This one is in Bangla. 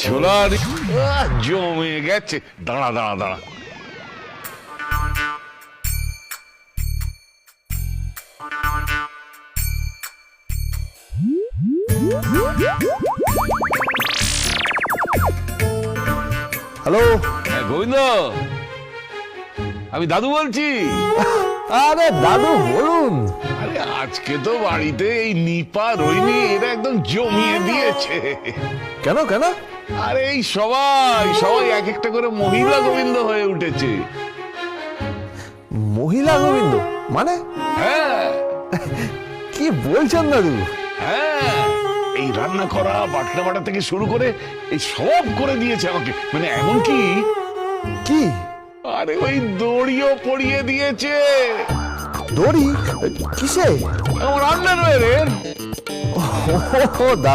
ছোলা জমে গেছে। দাঁড়া দাঁড়া দাঁড়া, হ্যালো, গোবিন্দ, আমি দাদু বলছি। আরে দাদু বলুন। আরে আজকে তো বাড়িতে এই নিপা রোহিণী এরা একদম জমিয়ে দিয়েছে। কেন কেন? আরে এই সবাই সবাই এক একটা করে মহিলা গোবিন্দ হয়ে উঠেছে। মহিলা গোবিন্দ মানে? হ্যাঁ কি বলছেন দাদু? হ্যাঁ, এই রান্না করা বাটনা বাটা থেকে শুরু করে এই সব করে দিয়েছে আমাকে, মানে এমনকি কি? আরে ওই দড়িও পরিয়ে দিয়েছে। দড়ি? কিসে? আমার আন্ডারওয়্যারের। ও দাদু